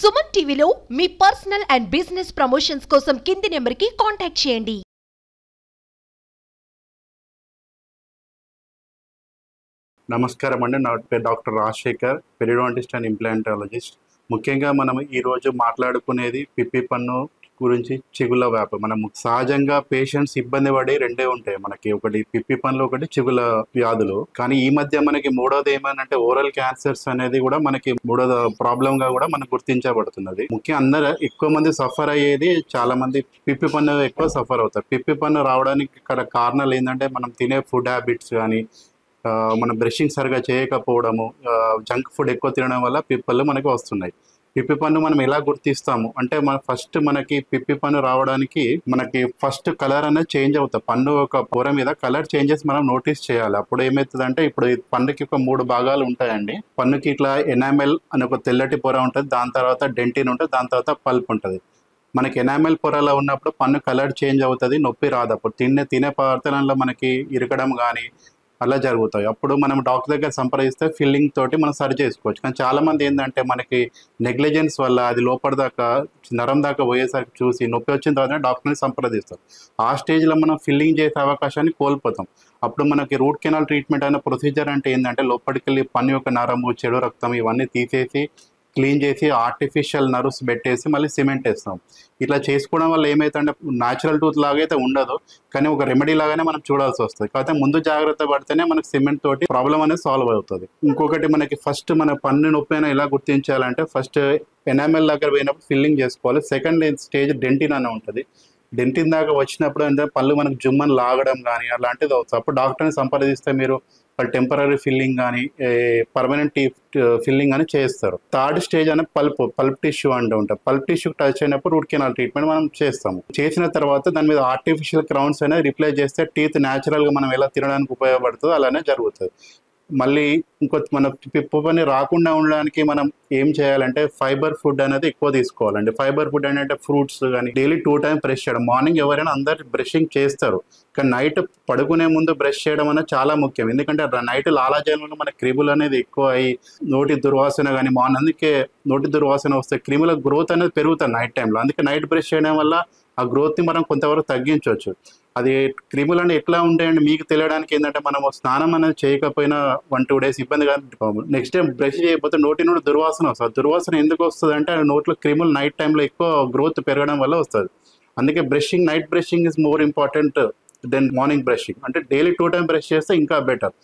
సుమన్ టీవీలో మీ personal and business promotions కోసం కింది నెంబర్కి కాంటాక్ట్ చేయండి. నమస్కారం అండి. నా పేరు డాక్టర్ రాజశేఖర్, పెరిడోంటిస్ట్ అండ్ ఇంప్లాంటాలజిస్ట్. ముఖ్యంగా మనం ఈరోజు మాట్లాడుకునేది పిప్పి పన్ను గురించి, చిగుళ్ళ వ్యాపు. మనం సహజంగా పేషెంట్స్ ఇబ్బంది పడి రెండే ఉంటాయి మనకి, ఒకటి పిప్పి పన్ను, ఒకటి చిగుళ్ళ వ్యాధులు. కానీ ఈ మధ్య మనకి మూడోది ఏమనంటే ఓరల్ క్యాన్సర్స్ అనేది కూడా మనకి మూడోది ప్రాబ్లం గా కూడా మనకు గుర్తించబడుతున్నది. ముఖ్యంగా అందరూ ఎక్కువ మంది సఫర్ అయ్యేది, చాలా మంది పిప్పి పన్ను ఎక్కువ సఫర్ అవుతారు. పిప్పి పన్ను రావడానికి ఇక్కడ కారణాలు ఏంటంటే మనం తినే ఫుడ్ హ్యాబిట్స్ కానీ, మనం బ్రషింగ్ సరిగా చేయకపోవడము, జంక్ ఫుడ్ ఎక్కువ తినడం వల్ల పిప్పలు మనకి వస్తున్నాయి. పిప్పి పన్ను మనం ఎలా గుర్తిస్తాము అంటే, ఫస్ట్ మనకి పిప్పి పన్ను రావడానికి మనకి ఫస్ట్ కలర్ అనేది చేంజ్ అవుతుంది. పన్ను ఒక పొర మీద కలర్ చేంజెస్ మనం నోటీస్ చేయాలి. అప్పుడు ఏమవుతుందంటే, ఇప్పుడు ఈ పన్నుకి ఒక 3 భాగాలు ఉంటాయండి. పన్నుకి ఇట్లా ఎనామెల్ అని ఒక తెల్లటి పొర ఉంటుంది, దాని తర్వాత డెంటిన్ ఉంటుంది, దాని తర్వాత పల్ప్ ఉంటుంది. మనకి ఎనామెల్ పొరలో ఉన్నప్పుడు పన్ను కలర్ చేంజ్ అవుతుంది, నొప్పి రాదు. అప్పుడు తినే పదార్థాలలో మనకి ఇరకడం కానీ అలా జరుగుతాయి. అప్పుడు మనం డాక్టర్ దగ్గర సంప్రదిస్తే ఫిల్లింగ్ తోటి మనం సరి చేసుకోవచ్చు. కానీ చాలామంది ఏంటంటే మనకి నెగ్లిజెన్స్ వల్ల అది లోపల దాకా నరం దాకా పోయేసరికి చూసి నొప్పి వచ్చిన తర్వాత డాక్టర్ని సంప్రదిస్తారు. ఆ స్టేజ్లో మనం ఫిల్లింగ్ చేసే అవకాశాన్ని కోల్పోతాం. అప్పుడు మనకి రూట్ కెనాల్ ట్రీట్మెంట్ అనే ప్రొసీజర్ అంటే ఏంటంటే, లోపలికి వెళ్ళి పన్ను యొక్క నరము, చెడు రక్తం ఇవన్నీ తీసేసి క్లీన్ చేసి ఆర్టిఫిషియల్ నర్వ్స్ పెట్టేసి మళ్ళీ సిమెంట్ వేస్తాం. ఇట్లా చేసుకోవడం వల్ల ఏమైతుందంటే, న్యాచురల్ టూత్ లాగా అయితే ఉండదు, కానీ ఒక రెమెడీ లాగానే మనం చూడాల్సి వస్తుంది. కాకపోతే ముందు జాగ్రత్త పడితేనే మనకి సిమెంట్ తోటి ప్రాబ్లం అనేది సాల్వ్ అవుతుంది. ఇంకొకటి మనకి ఫస్ట్ మన పన్ను నొప్పి అయినా ఎలా గుర్తించాలంటే, ఫస్ట్ ఎనామెల్ దగ్గర పోయినప్పుడు ఫిల్లింగ్ చేసుకోవాలి. సెకండ్ స్టేజ్ డెంటిన్ అని ఉంటుంది. డెంటిన్ దాకా వచ్చినప్పుడు అంటే పళ్ళు మనకు జుమ్మని లాగడం కానీ అలాంటిది అవుతుంది. అప్పుడు డాక్టర్ని సంప్రదిస్తే మీరు టెంపరీ ఫిల్లింగ్ కానీ పర్మనెంట్ ఫిల్లింగ్ అని చేస్తారు. థర్డ్ స్టేజ్ అనే పల్ప్ టిష్యూ అంటూ ఉంటాం. పల్ప్ టిష్యూ టచ్ అయినప్పుడు రూట్ కెనాల్ ట్రీట్మెంట్ మనం చేస్తాము. చేసిన తర్వాత దాని మీద ఆర్టిఫిషియల్ క్రౌన్స్ అనేది రిప్లేస్ చేస్తే టీత్ న్యాచురల్గా మనం ఎలా తినడానికి ఉపయోగపడుతుందో అలానే జరుగుతుంది. మళ్ళీ మన పిప్పి పన్ను రాకుండా ఉండడానికి మనం ఏం చేయాలంటే, ఫైబర్ ఫుడ్ అనేది ఎక్కువ తీసుకోవాలండి. ఫైబర్ ఫుడ్ అంటే ఫ్రూట్స్ కానీ, డైలీ 2 టైమ్స్ బ్రష్ చేయడం. మార్నింగ్ ఎవరైనా అందరు బ్రషింగ్ చేస్తారు, కానీ నైట్ పడుకునే ముందు బ్రష్ చేయడం అనేది చాలా ముఖ్యం. ఎందుకంటే నైట్ లాలాజలంలో మన క్రిములు అనేది ఎక్కువ అయ్యి నోటి దుర్వాసన కానీ, అందుకే నోటి దుర్వాసన వస్తే క్రిముల గ్రోత్ అనేది పెరుగుతుంది నైట్ టైంలో. అందుకే నైట్ బ్రష్ చేయడం వల్ల ఆ గ్రోత్ని మనం కొంతవరకు తగ్గించవచ్చు. అది క్రిములు అంటే ఎట్లా ఉంటాయండి మీకు తెలియడానికి ఏంటంటే, మనం స్నానం అనేది చేయకపోయినా 1-2 డేస్ ఇబ్బంది కానీ, నెక్స్ట్ టైం బ్రష్ చేయకపోతే నోటి నుండి దుర్వాసన వస్తుంది. దుర్వాసన ఎందుకు వస్తుంది అంటే, నోట్లో క్రిములు నైట్ టైంలో ఎక్కువ గ్రోత్ పెరగడం వల్ల వస్తుంది. అందుకే night brushing is more important than morning brushing. అంటే డైలీ 2 టైమ్స్ బ్రష్ చేస్తే ఇంకా బెటర్.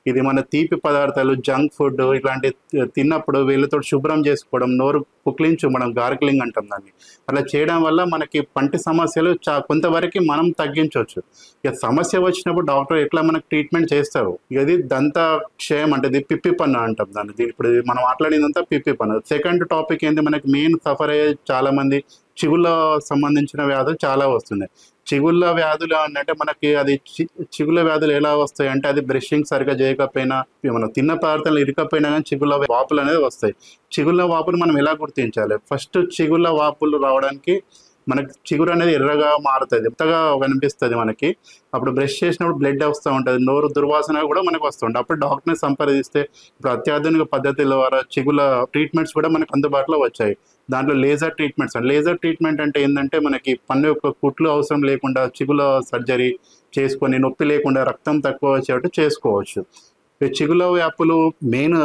ఇది మన తీపి పదార్థాలు, జంక్ ఫుడ్ ఇట్లాంటి తిన్నప్పుడు వీళ్ళతో శుభ్రం చేసుకోవడం, నోరు పుక్లించు, మనం గార్గిలింగ్ అంటాం దాన్ని. అలా చేయడం వల్ల మనకి పంటి సమస్యలు కొంతవరకు మనం తగ్గించవచ్చు. ఇక సమస్య వచ్చినప్పుడు డాక్టర్ ఎట్లా మనకు ట్రీట్మెంట్ చేస్తారు. ఇది దంత క్షయం అంటే ఇది పిప్పి పన్ను అంటాం దాన్ని. ఇప్పుడు మనం మాట్లాడిందంతా పిప్పి పన్ను. సెకండ్ టాపిక్ ఏంటి, మనకి మెయిన్ సఫర్ అయ్యే చాలా మంది చిగుళ్ళ సంబంధించిన వ్యాధులు చాలా వస్తున్నాయి. చిగుళ్ళ వ్యాధులు అంటే మనకి అది చిగుళ్ళ వ్యాధులు ఎలా వస్తాయి అంటే, అది బ్రషింగ్ సరిగా చేయకపోయినా, మనం తిన్న పదార్థాలు ఇరకపోయినా కానీ చిగుళ్ళ వాపులు అనేది వస్తాయి. చిగుళ్ళ వాపులు మనం ఎలా గుర్తించాలి? ఫస్ట్ చిగుళ్ళ వాపులు రావడానికి మనకి చిగురు అనేది ఎర్రగా మారుతుంది, ఎంతగా కనిపిస్తుంది మనకి. అప్పుడు బ్రష్ చేసినప్పుడు బ్లడ్ వస్తూ ఉంటుంది, నోరు దుర్వాసన కూడా మనకు వస్తుంటుంది. అప్పుడు డాక్టర్ని సంప్రదిస్తే ఇప్పుడు అత్యాధునిక పద్ధతుల ద్వారా చిగుళ్ళ ట్రీట్మెంట్స్ కూడా మనకు అందుబాటులో వచ్చాయి. దాంట్లో లేజర్ ట్రీట్మెంట్స్. లేజర్ ట్రీట్మెంట్ అంటే ఏంటంటే, మనకి పన్ను యొక్క కుట్లు అవసరం లేకుండా చిగుళ్ళ సర్జరీ చేసుకొని నొప్పి లేకుండా రక్తం తక్కువ వచ్చేటట్టు చేసుకోవచ్చు. చిగుళ్ళ వ్యాపులు మెయిన్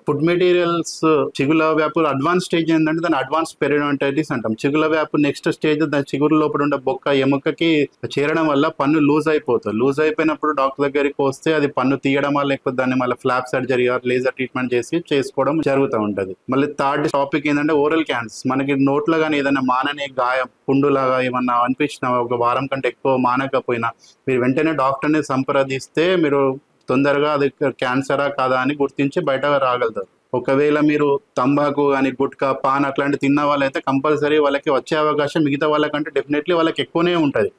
ఫుడ్ మెటీరియల్స్. చిగుళ్ళ వ్యాపులు అడ్వాన్స్ స్టేజ్ ఏంటంటే దాన్ని అడ్వాన్స్ పెరిడోంటైటిస్ అంటాం. చిగుళ్ళ వ్యాపు నెక్స్ట్ స్టేజ్ దాని చిగురు లోపల ఉండే బొక్క ఎముకకి చేరడం వల్ల పన్ను లూజ్ అయిపోతుంది. లూజ్ అయిపోయినప్పుడు డాక్టర్ దగ్గరికి వస్తే అది పన్ను తీయడమా, లేకపోతే దాన్ని మళ్ళీ ఫ్లాప్ సర్జరీ లేజర్ ట్రీట్మెంట్ చేసుకోవడం జరుగుతూ ఉంటుంది. మళ్ళీ థర్డ్ టాపిక్ ఏంటంటే ఓరల్ క్యాన్సర్. మనకి నోట్లో కానీ ఏదైనా మానని గాయం, పుండులాగా ఏమన్నా అనిపించినా, ఒక వారం కంటే ఎక్కువ మానకపోయినా, మీరు వెంటనే డాక్టర్ని సంప్రదిస్తే మీరు తొందరగా అది క్యాన్సరా కాదా అని గుర్తించి బయట రాగలుగుతారు. ఒకవేళ మీరు తంబాకు కానీ, గుట్కా, పాన్ అట్లాంటి తిన్న వాళ్ళైతే కంపల్సరీ వాళ్ళకి వచ్చే అవకాశం మిగతా వాళ్ళకంటే డెఫినెట్లీ వాళ్ళకి ఎక్కువనే ఉంటుంది.